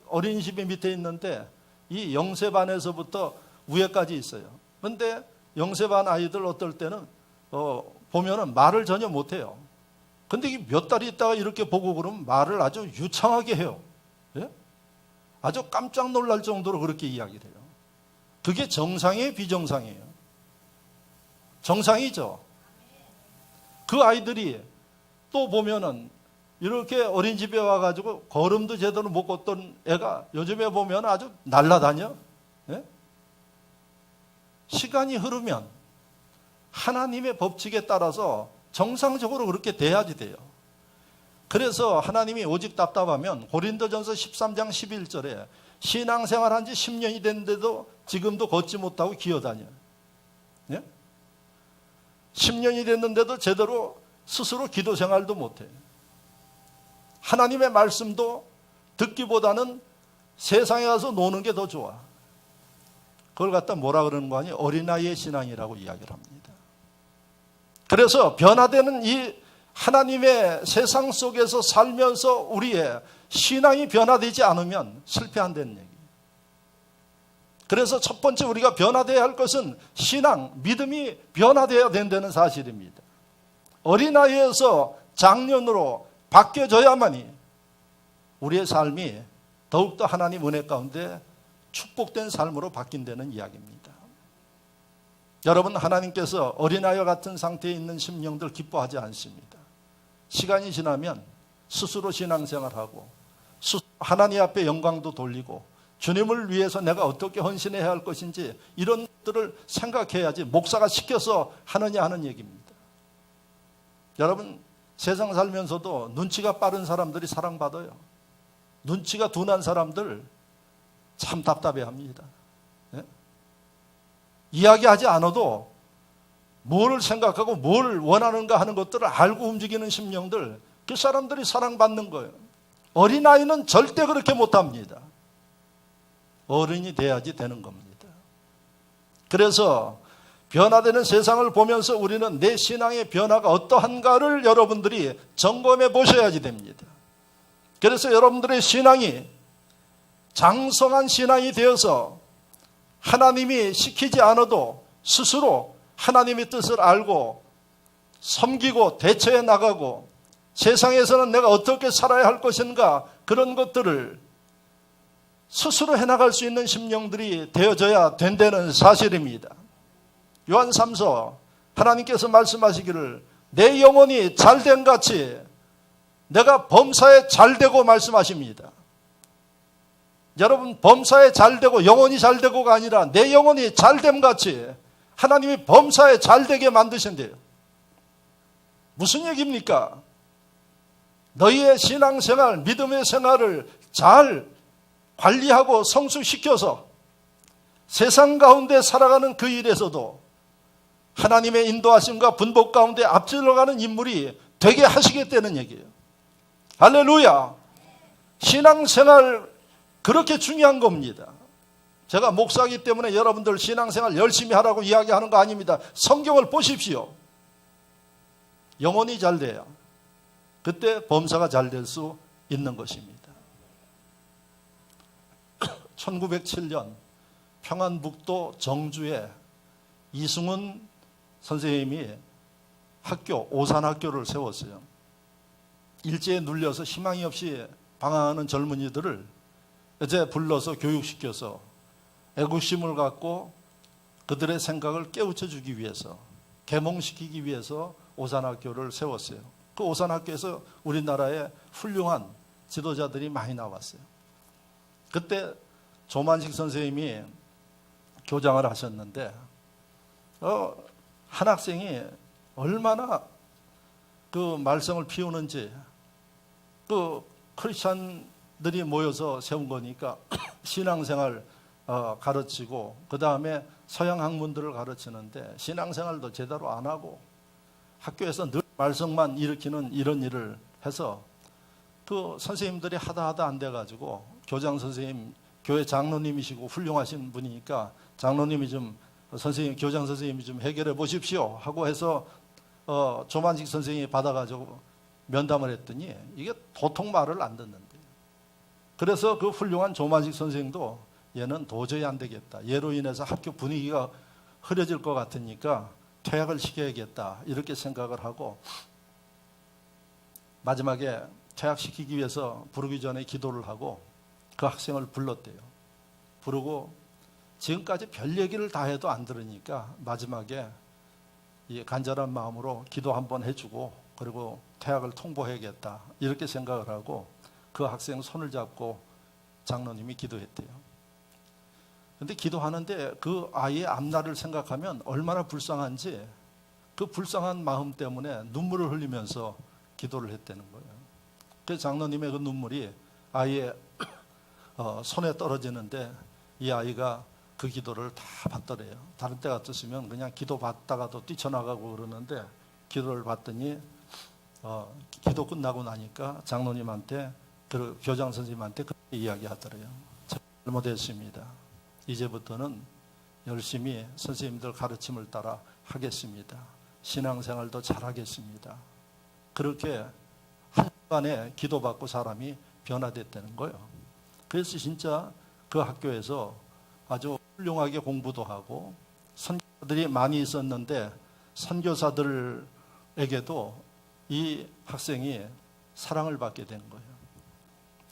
A: 어린이집이 밑에 있는데 이 영세반에서부터 위에까지 있어요. 그런데 영세반 아이들 어떨 때는 보면은 말을 전혀 못해요. 근데 이게 몇 달 있다가 이렇게 보고 그러면 말을 아주 유창하게 해요. 예? 아주 깜짝 놀랄 정도로 그렇게 이야기를 해요. 그게 정상이에요, 비정상이에요? 정상이죠. 그 아이들이 또 보면은 이렇게 어린이집에 와가지고 걸음도 제대로 못 걷던 애가 요즘에 보면 아주 날라다녀. 예? 시간이 흐르면 하나님의 법칙에 따라서 정상적으로 그렇게 돼야지 돼요. 그래서 하나님이 오직 답답하면 고린도전서 13장 11절에 신앙생활 한 지 10년이 됐는데도 지금도 걷지 못하고 기어다녀요. 예? 10년이 됐는데도 제대로 스스로 기도 생활도 못해요. 하나님의 말씀도 듣기보다는 세상에 가서 노는 게 더 좋아. 그걸 갖다 뭐라 그러는 거 아니? 어린아이의 신앙이라고 이야기를 합니다. 그래서 변화되는 이 하나님의 세상 속에서 살면서 우리의 신앙이 변화되지 않으면 실패한다는 얘기예요. 그래서 첫 번째 우리가 변화되어야 할 것은 신앙, 믿음이 변화되어야 된다는 사실입니다. 어린아이에서 장년으로 바뀌어져야만이 우리의 삶이 더욱더 하나님 은혜 가운데 축복된 삶으로 바뀐다는 이야기입니다. 여러분, 하나님께서 어린아이와 같은 상태에 있는 심령들 기뻐하지 않습니다. 시간이 지나면 스스로 신앙생활하고 하나님 앞에 영광도 돌리고 주님을 위해서 내가 어떻게 헌신해야 할 것인지 이런 것들을 생각해야지 목사가 시켜서 하느냐 하는 얘기입니다. 여러분, 세상 살면서도 눈치가 빠른 사람들이 사랑받아요. 눈치가 둔한 사람들 참 답답해합니다. 예? 이야기하지 않아도 뭘 생각하고 뭘 원하는가 하는 것들을 알고 움직이는 심령들, 그 사람들이 사랑받는 거예요. 어린아이는 절대 그렇게 못합니다. 어른이 돼야지 되는 겁니다. 그래서 변화되는 세상을 보면서 우리는 내 신앙의 변화가 어떠한가를 여러분들이 점검해 보셔야지 됩니다. 그래서 여러분들의 신앙이 장성한 신앙이 되어서 하나님이 시키지 않아도 스스로 하나님의 뜻을 알고 섬기고 대처해 나가고 세상에서는 내가 어떻게 살아야 할 것인가 그런 것들을 스스로 해나갈 수 있는 심령들이 되어져야 된다는 사실입니다. 요한 3서 하나님께서 말씀하시기를 내 영혼이 잘된 같이 내가 범사에 잘되고 말씀하십니다. 여러분, 범사에 잘되고 영혼이 잘되고가 아니라 내 영혼이 잘됨 같이 하나님이 범사에 잘되게 만드신대요. 무슨 얘기입니까? 너희의 신앙생활, 믿음의 생활을 잘 관리하고 성숙시켜서 세상 가운데 살아가는 그 일에서도 하나님의 인도하심과 분복 가운데 앞질러가는 인물이 되게 하시겠다는 얘기예요. 할렐루야. 신앙생활 그렇게 중요한 겁니다. 제가 목사이기 때문에 여러분들 신앙생활 열심히 하라고 이야기하는 거 아닙니다. 성경을 보십시오. 영혼이 잘 돼야 그때 범사가 잘 될 수 있는 것입니다. 1907년 평안북도 정주에 이승훈 선생님이 학교, 오산학교를 세웠어요. 일제에 눌려서 희망이 없이 방황하는 젊은이들을 이제 불러서 교육시켜서 애국심을 갖고 그들의 생각을 깨우쳐주기 위해서, 계몽시키기 위해서 오산학교를 세웠어요. 그 오산학교에서 우리나라에 훌륭한 지도자들이 많이 나왔어요. 그때 조만식 선생님이 교장을 하셨는데 한 학생이 얼마나 그 말썽을 피우는지, 그 크리스찬들이 모여서 세운 거니까 신앙생활 가르치고 그 다음에 서양 학문들을 가르치는데 신앙생활도 제대로 안 하고 학교에서 늘 말썽만 일으키는 이런 일을 해서 그 선생님들이 하다 안 돼가지고 교장 선생님, 교회 장로님이시고 훌륭하신 분이니까 장로님이 좀 선생님, 교장 선생님이 좀 해결해 보십시오 하고 해서 조만식 선생님이 받아가지고 면담을 했더니 이게 도통 말을 안 듣는데, 그래서 그 훌륭한 조만식 선생도 얘는 도저히 안 되겠다, 얘로 인해서 학교 분위기가 흐려질 것 같으니까 퇴학을 시켜야겠다 이렇게 생각을 하고 마지막에 퇴학시키기 위해서 부르기 전에 기도를 하고 그 학생을 불렀대요. 부르고 지금까지 별 얘기를 다 해도 안 들으니까 마지막에 이 간절한 마음으로 기도 한번 해주고 그리고 퇴학을 통보해야겠다 이렇게 생각을 하고 그 학생 손을 잡고 장로님이 기도했대요. 근데 기도하는데 그 아이의 앞날을 생각하면 얼마나 불쌍한지 그 불쌍한 마음 때문에 눈물을 흘리면서 기도를 했다는 거예요. 그래서 장로님의 그 눈물이 아이의 손에 떨어지는데 이 아이가 그 기도를 다 받더래요. 다른 때 같았으면 그냥 기도 받다가도 뛰쳐나가고 그러는데 기도를 받더니 기도 끝나고 나니까 장로님한테 그 교장 선생님한테 그렇게 이야기하더래요. 잘못했습니다. 이제부터는 열심히 선생님들 가르침을 따라 하겠습니다. 신앙생활도 잘하겠습니다. 그렇게 한 시간에 기도받고 사람이 변화됐다는 거예요. 그래서 진짜 그 학교에서 아주 훌륭하게 공부도 하고 선교사들이 많이 있었는데 선교사들에게도 이 학생이 사랑을 받게 된 거예요.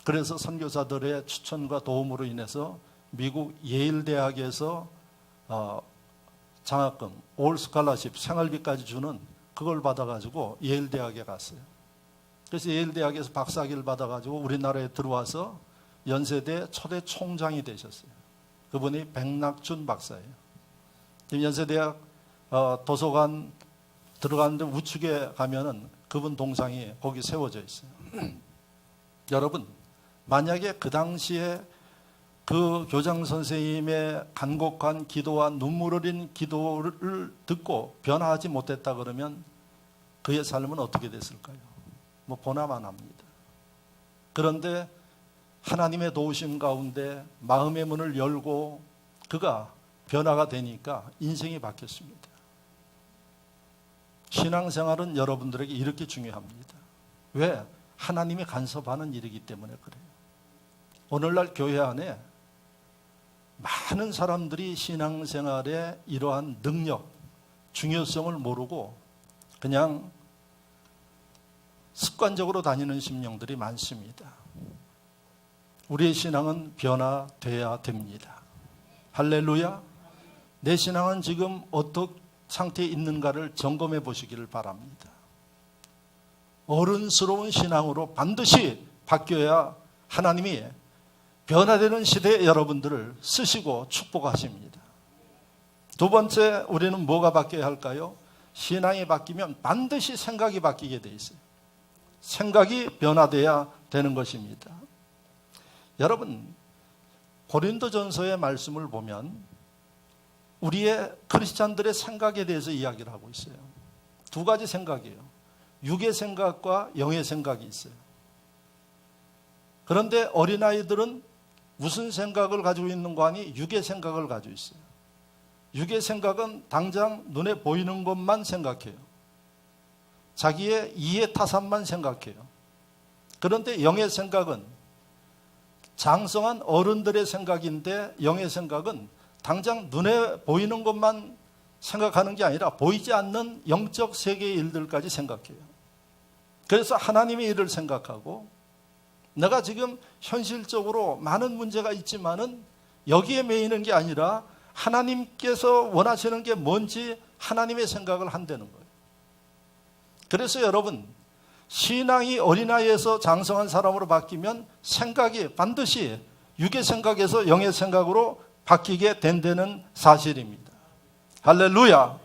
A: 그래서 선교사들의 추천과 도움으로 인해서 미국 예일 대학에서 장학금, 올 스칼라십, 생활비까지 주는 그걸 받아가지고 예일 대학에 갔어요. 그래서 예일 대학에서 박사학위를 받아가지고 우리나라에 들어와서 연세대 초대 총장이 되셨어요. 그분이 백낙준 박사예요. 연세대학 도서관 들어가는데 우측에 가면은 그분 동상이 거기 세워져 있어요. 여러분, 만약에 그 당시에 그 교장 선생님의 간곡한 기도와 눈물 어린 기도를 듣고 변화하지 못했다 그러면 그의 삶은 어떻게 됐을까요? 뭐 보나만 합니다. 그런데 하나님의 도우심 가운데 마음의 문을 열고 그가 변화가 되니까 인생이 바뀌었습니다. 신앙생활은 여러분들에게 이렇게 중요합니다. 왜? 하나님이 간섭하는 일이기 때문에 그래요. 오늘날 교회 안에 많은 사람들이 신앙생활의 이러한 능력, 중요성을 모르고 그냥 습관적으로 다니는 심령들이 많습니다. 우리의 신앙은 변화돼야 됩니다. 할렐루야. 내 신앙은 지금 어떤 상태에 있는가를 점검해 보시기를 바랍니다. 어른스러운 신앙으로 반드시 바뀌어야 하나님이 변화되는 시대에 여러분들을 쓰시고 축복하십니다. 두 번째, 우리는 뭐가 바뀌어야 할까요? 신앙이 바뀌면 반드시 생각이 바뀌게 돼 있어요. 생각이 변화돼야 되는 것입니다. 여러분, 고린도전서의 말씀을 보면 우리의 크리스찬들의 생각에 대해서 이야기를 하고 있어요. 두 가지 생각이에요. 육의 생각과 영의 생각이 있어요. 그런데 어린아이들은 무슨 생각을 가지고 있는 거 아니? 육의 생각을 가지고 있어요. 육의 생각은 당장 눈에 보이는 것만 생각해요. 자기의 이해 타산만 생각해요. 그런데 영의 생각은 장성한 어른들의 생각인데 영의 생각은 당장 눈에 보이는 것만 생각하는 게 아니라 보이지 않는 영적 세계의 일들까지 생각해요. 그래서 하나님의 일을 생각하고 내가 지금 현실적으로 많은 문제가 있지만은 여기에 매이는 게 아니라 하나님께서 원하시는 게 뭔지 하나님의 생각을 한다는 거예요. 그래서 여러분, 신앙이 어린아이에서 장성한 사람으로 바뀌면 생각이 반드시 육의 생각에서 영의 생각으로 바뀌게 된다는 사실입니다. 할렐루야.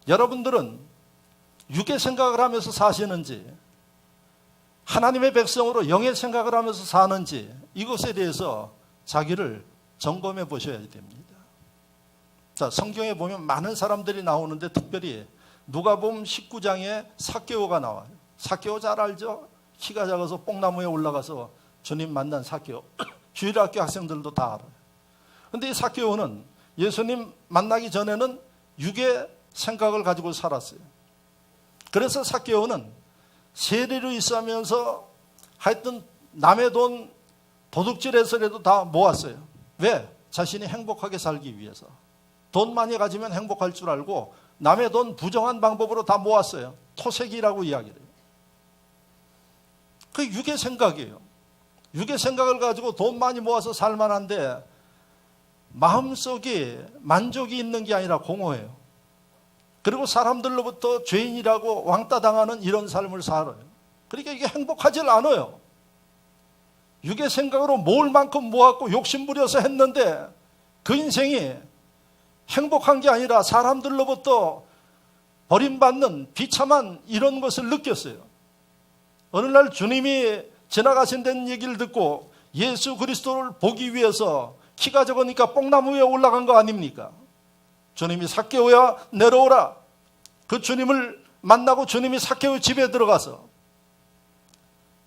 A: 여러분들은 육의 생각을 하면서 사시는지 하나님의 백성으로 영의 생각을 하면서 사는지 이것에 대해서 자기를 점검해 보셔야 됩니다. 자, 성경에 보면 많은 사람들이 나오는데 특별히 누가복음 19장에 삭개오가 나와요. 삭개오 잘 알죠? 키가 작아서 뽕나무에 올라가서 주님 만난 삭개오. 주일학교 학생들도 다 알아요. 그런데 이 삭개오는 예수님 만나기 전에는 육의 생각을 가지고 살았어요. 그래서 삭개오는 세리로 있으면서 하여튼 남의 돈 도둑질해서라도 다 모았어요. 왜? 자신이 행복하게 살기 위해서. 돈 많이 가지면 행복할 줄 알고 남의 돈 부정한 방법으로 다 모았어요. 토색이라고 이야기를 해요. 그 육의 생각이에요. 육의 생각을 가지고 돈 많이 모아서 살만한데 마음속에 만족이 있는 게 아니라 공허해요. 그리고 사람들로부터 죄인이라고 왕따당하는 이런 삶을 살아요. 그러니까 이게 행복하질 않아요. 육의 생각으로 모을 만큼 모았고 욕심 부려서 했는데 그 인생이 행복한 게 아니라 사람들로부터 버림받는 비참한 이런 것을 느꼈어요. 어느 날 주님이 지나가신다는 얘기를 듣고 예수 그리스도를 보기 위해서 키가 적으니까 뽕나무 위에 올라간 거 아닙니까? 주님이 삭개오야 내려오라. 그 주님을 만나고 주님이 삭개오 집에 들어가서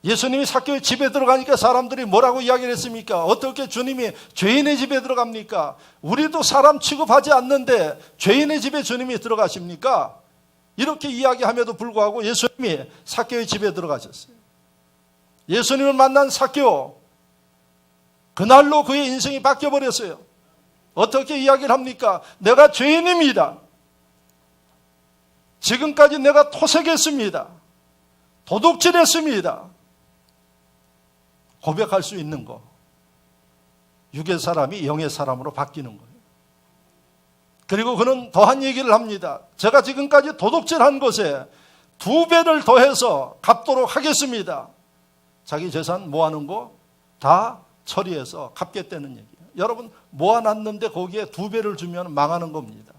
A: 예수님이 삭개오 집에 들어가니까 사람들이 뭐라고 이야기를 했습니까? 어떻게 주님이 죄인의 집에 들어갑니까? 우리도 사람 취급하지 않는데 죄인의 집에 주님이 들어가십니까? 이렇게 이야기함에도 불구하고 예수님이 삭개오의 집에 들어가셨어요. 예수님을 만난 삭개오, 그날로 그의 인생이 바뀌어버렸어요. 어떻게 이야기를 합니까? 내가 죄인입니다. 지금까지 내가 토색했습니다. 도둑질했습니다. 고백할 수 있는 거. 육의 사람이 영의 사람으로 바뀌는 거예요. 그리고 그는 더한 얘기를 합니다. 제가 지금까지 도둑질한 것에 2배를 더해서 갚도록 하겠습니다. 자기 재산 모아놓은 거 다 처리해서 갚겠다는 얘기예요. 여러분 모아놨는데 거기에 2배를 주면 망하는 겁니다.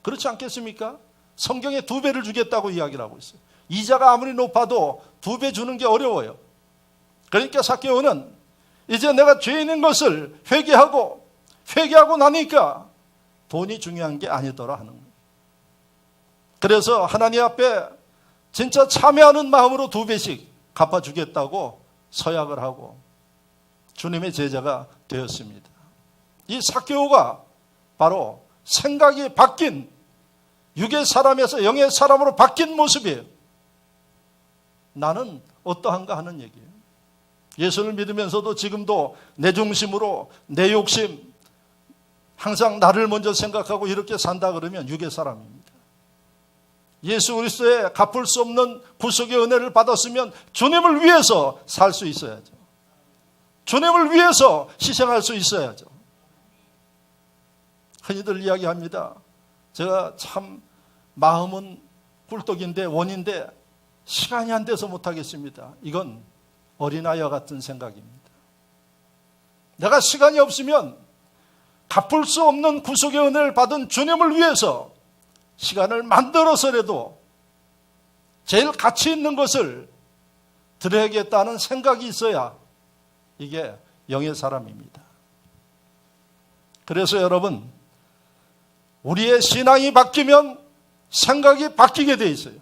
A: 그렇지 않겠습니까? 성경에 2배를 주겠다고 이야기를 하고 있어요. 이자가 아무리 높아도 2배 주는 게 어려워요. 그러니까 삭개오는 이제 내가 죄인인 것을 회개하고 나니까 돈이 중요한 게 아니더라 하는 거예요. 그래서 하나님 앞에 진짜 참여하는 마음으로 2배씩 갚아주겠다고 서약을 하고 주님의 제자가 되었습니다. 이 삭개오가 바로 생각이 바뀐 육의 사람에서 영의 사람으로 바뀐 모습이에요. 나는 어떠한가 하는 얘기예요. 예수를 믿으면서도 지금도 내 중심으로 내 욕심, 항상 나를 먼저 생각하고 이렇게 산다 그러면 육의 사람입니다. 예수 그리스도의 갚을 수 없는 구속의 은혜를 받았으면 주님을 위해서 살 수 있어야죠. 주님을 위해서 희생할 수 있어야죠. 흔히들 이야기합니다. 제가 참 마음은 꿀떡인데 원인데 시간이 안 돼서 못하겠습니다. 이건 어린아이와 같은 생각입니다. 내가 시간이 없으면 갚을 수 없는 구속의 은혜를 받은 주님을 위해서 시간을 만들어서라도 제일 가치 있는 것을 드려야겠다는 생각이 있어야 이게 영의 사람입니다. 그래서 여러분, 우리의 신앙이 바뀌면 생각이 바뀌게 돼 있어요.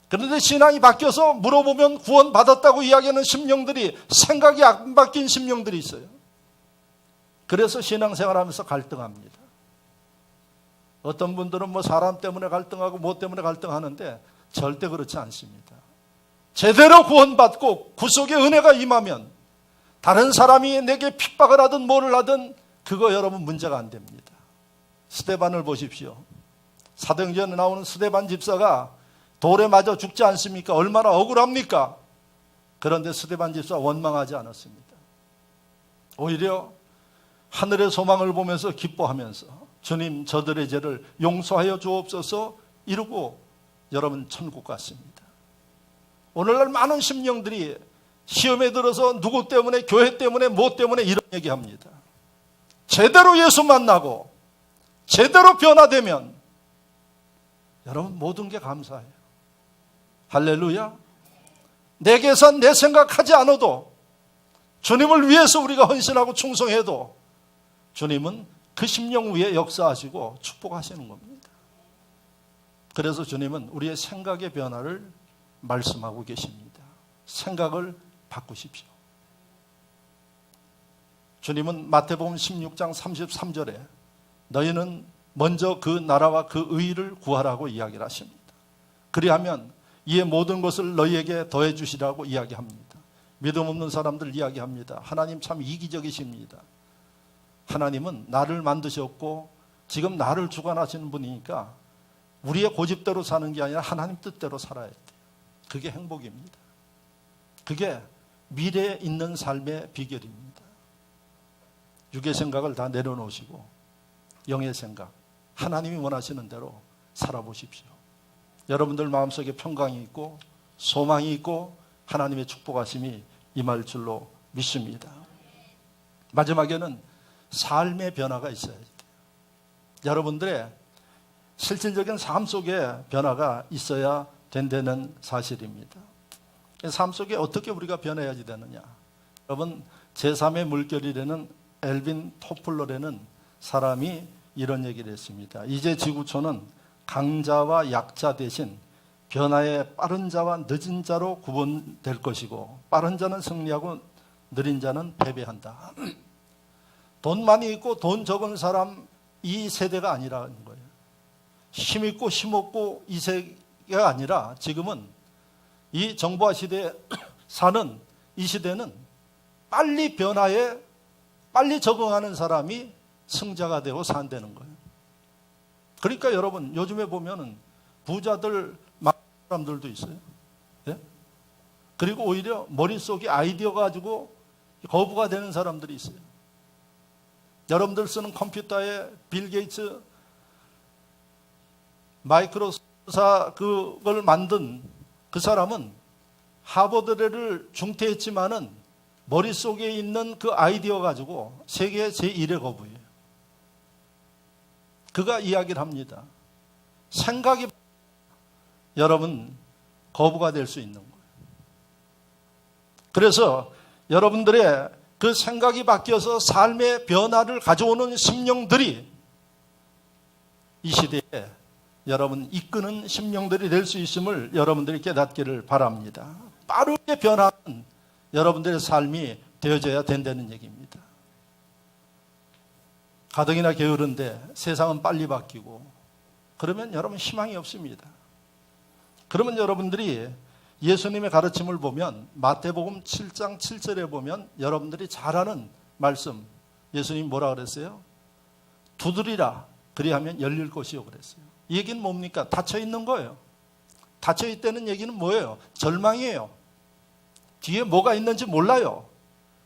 A: 그런데 신앙이 바뀌어서 물어보면 구원받았다고 이야기하는 심령들이 생각이 안 바뀐 심령들이 있어요. 그래서 신앙생활하면서 갈등합니다. 어떤 분들은 뭐 사람 때문에 갈등하고 뭐 때문에 갈등하는데 절대 그렇지 않습니다. 제대로 구원받고 구속의 은혜가 임하면 다른 사람이 내게 핍박을 하든 뭐를 하든 그거 여러분 문제가 안 됩니다. 스데반을 보십시오. 사도행전에 나오는 스데반 집사가 돌에 맞아 죽지 않습니까? 얼마나 억울합니까? 그런데 스데반 집사 원망하지 않았습니다. 오히려 하늘의 소망을 보면서 기뻐하면서 주님 저들의 죄를 용서하여 주옵소서 이러고 여러분 천국 갔습니다. 오늘날 많은 심령들이 시험에 들어서 누구 때문에 교회 때문에 뭐 때문에 이런 얘기합니다. 제대로 예수 만나고 제대로 변화되면 여러분 모든 게 감사해요. 할렐루야. 내 계산 내 생각하지 않아도 주님을 위해서 우리가 헌신하고 충성해도 주님은 그 심령 위에 역사하시고 축복하시는 겁니다. 그래서 주님은 우리의 생각의 변화를 말씀하고 계십니다. 생각을 바꾸십시오. 주님은 마태복음 16장 33절에 너희는 먼저 그 나라와 그 의를 구하라고 이야기를 하십니다. 그리하면 이에 모든 것을 너희에게 더해 주시라고 이야기합니다. 믿음 없는 사람들 이야기합니다. 하나님 참 이기적이십니다. 하나님은 나를 만드셨고 지금 나를 주관하시는 분이니까 우리의 고집대로 사는 게 아니라 하나님 뜻대로 살아야 돼요. 그게 행복입니다. 그게 미래에 있는 삶의 비결입니다. 육의 생각을 다 내려놓으시고 영의 생각, 하나님이 원하시는 대로 살아보십시오. 여러분들 마음속에 평강이 있고 소망이 있고 하나님의 축복하심이 임할 줄로 믿습니다. 마지막에는 삶의 변화가 있어야 돼요. 여러분들의 실질적인 삶 속에 변화가 있어야 된다는 사실입니다. 삶 속에 어떻게 우리가 변해야지 되느냐. 여러분, 제3의 물결이라는 엘빈 토플러라는 사람이 이런 얘기를 했습니다. 이제 지구촌은 강자와 약자 대신 변화의 빠른 자와 늦은 자로 구분될 것이고 빠른 자는 승리하고 느린 자는 패배한다. 돈 많이 있고 돈 적은 사람 이 세대가 아니라는 거예요. 힘 있고 힘 없고 이 세대가 아니라 지금은 이 정보화 시대에 사는 이 시대는 빨리 변화에 빨리 적응하는 사람이 승자가 되고 산다는 거예요. 그러니까 여러분 요즘에 보면은 부자들 사람들도 있어요. 예? 그리고 오히려 머릿속에 아이디어 가지고 거부가 되는 사람들이 있어요. 여러분들 쓰는 컴퓨터에 빌 게이츠 마이크로소프트사 그걸 만든 그 사람은 하버드를 중퇴했지만은 머릿속에 있는 그 아이디어 가지고 세계 제1의 거부예요. 그가 이야기를 합니다. 생각이 여러분 거부가 될 수 있는 거예요. 그래서 여러분들의 그 생각이 바뀌어서 삶의 변화를 가져오는 심령들이 이 시대에 여러분 이끄는 심령들이 될 수 있음을 여러분들이 깨닫기를 바랍니다. 빠르게 변하는 여러분들의 삶이 되어져야 된다는 얘기입니다. 가덕이나 게으른데 세상은 빨리 바뀌고 그러면 여러분 희망이 없습니다. 그러면 여러분들이 예수님의 가르침을 보면 마태복음 7장 7절에 보면 여러분들이 잘 아는 말씀 예수님 뭐라 그랬어요? 두드리라 그리하면 열릴 것이요 그랬어요. 이 얘기는 뭡니까? 닫혀 있는 거예요. 닫혀 있다는 얘기는 뭐예요? 절망이에요. 뒤에 뭐가 있는지 몰라요.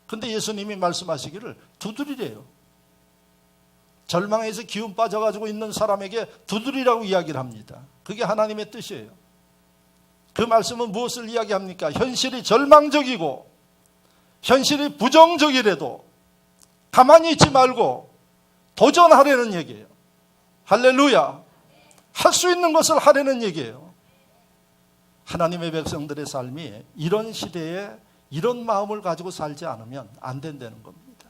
A: 근데 예수님이 말씀하시기를 두드리래요. 절망에서 기운 빠져가지고 있는 사람에게 두드리라고 이야기를 합니다. 그게 하나님의 뜻이에요. 그 말씀은 무엇을 이야기합니까? 현실이 절망적이고 현실이 부정적이라도 가만히 있지 말고 도전하려는 얘기예요. 할렐루야. 할 수 있는 것을 하려는 얘기예요. 하나님의 백성들의 삶이 이런 시대에 이런 마음을 가지고 살지 않으면 안 된다는 겁니다.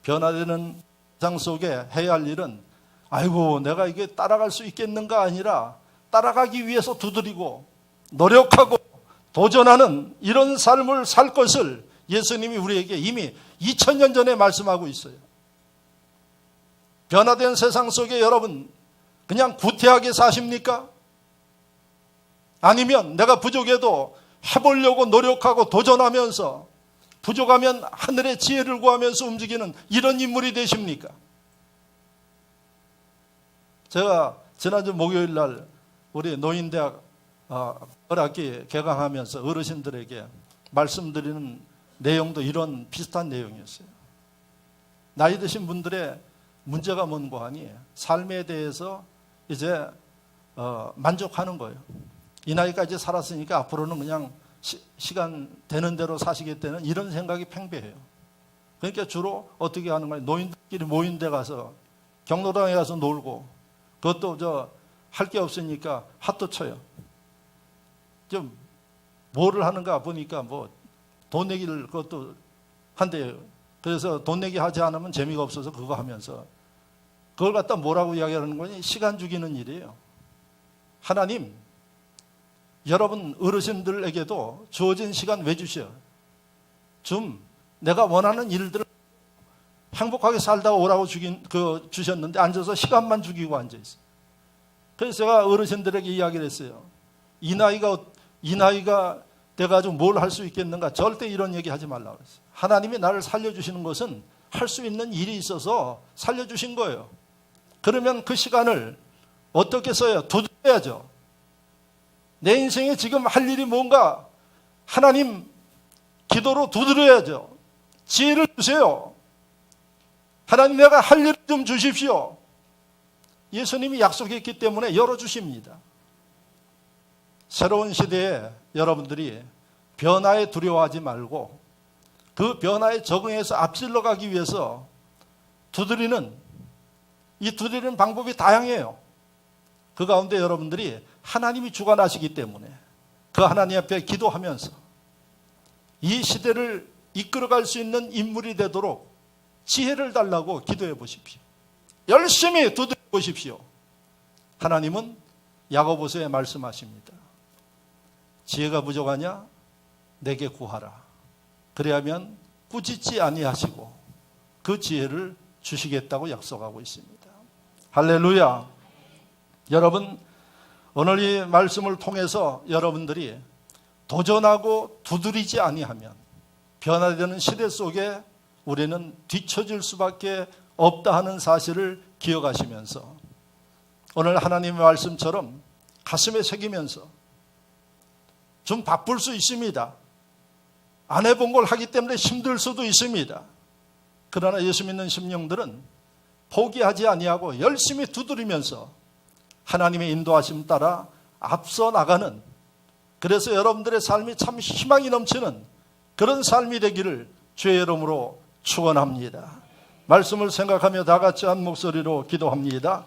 A: 변화되는 세상 속에 해야 할 일은 아이고 내가 이게 따라갈 수 있겠는가 아니라 따라가기 위해서 두드리고 노력하고 도전하는 이런 삶을 살 것을 예수님이 우리에게 이미 2000년 전에 말씀하고 있어요. 변화된 세상 속에 여러분 그냥 구태하게 사십니까? 아니면 내가 부족해도 해보려고 노력하고 도전하면서 부족하면 하늘의 지혜를 구하면서 움직이는 이런 인물이 되십니까? 제가 지난주 목요일 날 우리 노인대학 학기 개강하면서 어르신들에게 말씀드리는 내용도 이런 비슷한 내용이었어요. 나이 드신 분들의 문제가 뭔고 하니 삶에 대해서 이제 만족하는 거예요. 이 나이까지 살았으니까 앞으로는 그냥 시간 되는 대로 사시겠다는 이런 생각이 팽배해요. 그러니까 주로 어떻게 하는 거예요? 노인들끼리 모인 데 가서 경로당에 가서 놀고 그것도 할 게 없으니까 핫도 쳐요. 좀 뭐를 하는가 보니까 뭐 돈 내기를 그것도 한대요. 그래서 돈 내기 하지 않으면 재미가 없어서 그거 하면서 그걸 갖다 뭐라고 이야기하는 거니? 시간 죽이는 일이에요. 하나님, 여러분 어르신들에게도 주어진 시간 왜 주셔? 좀 내가 원하는 일들을 행복하게 살다가 오라고 주셨는데 앉아서 시간만 죽이고 앉아있어요. 그래서 제가 어르신들에게 이야기를 했어요. 이 나이가 돼가지고 뭘 할 수 있겠는가? 절대 이런 얘기 하지 말라고 그랬어요. 하나님이 나를 살려주시는 것은 할 수 있는 일이 있어서 살려주신 거예요. 그러면 그 시간을 어떻게 써요? 두드려야죠. 내 인생에 지금 할 일이 뭔가 하나님 기도로 두드려야죠. 지혜를 주세요. 하나님 내가 할 일 좀 주십시오. 예수님이 약속했기 때문에 열어주십니다. 새로운 시대에 여러분들이 변화에 두려워하지 말고 그 변화에 적응해서 앞질러 가기 위해서 두드리는 방법이 다양해요. 그 가운데 여러분들이 하나님이 주관하시기 때문에 그 하나님 앞에 기도하면서 이 시대를 이끌어갈 수 있는 인물이 되도록 지혜를 달라고 기도해 보십시오. 열심히 두드려 보십시오. 하나님은 야고보서에 말씀하십니다. 지혜가 부족하냐? 내게 구하라. 그래야면 꾸짖지 아니하시고 그 지혜를 주시겠다고 약속하고 있습니다. 할렐루야. 여러분, 오늘 이 말씀을 통해서 여러분들이 도전하고 두드리지 아니하면 변화되는 시대 속에 우리는 뒤처질 수밖에 없다 하는 사실을 기억하시면서 오늘 하나님의 말씀처럼 가슴에 새기면서 좀 바쁠 수 있습니다. 안 해본 걸 하기 때문에 힘들 수도 있습니다. 그러나 예수 믿는 심령들은 포기하지 아니하고 열심히 두드리면서 하나님의 인도하심 따라 앞서 나가는, 그래서 여러분들의 삶이 참 희망이 넘치는 그런 삶이 되기를 주의 이름으로 축원합니다. 말씀을 생각하며 다 같이 한 목소리로 기도합니다.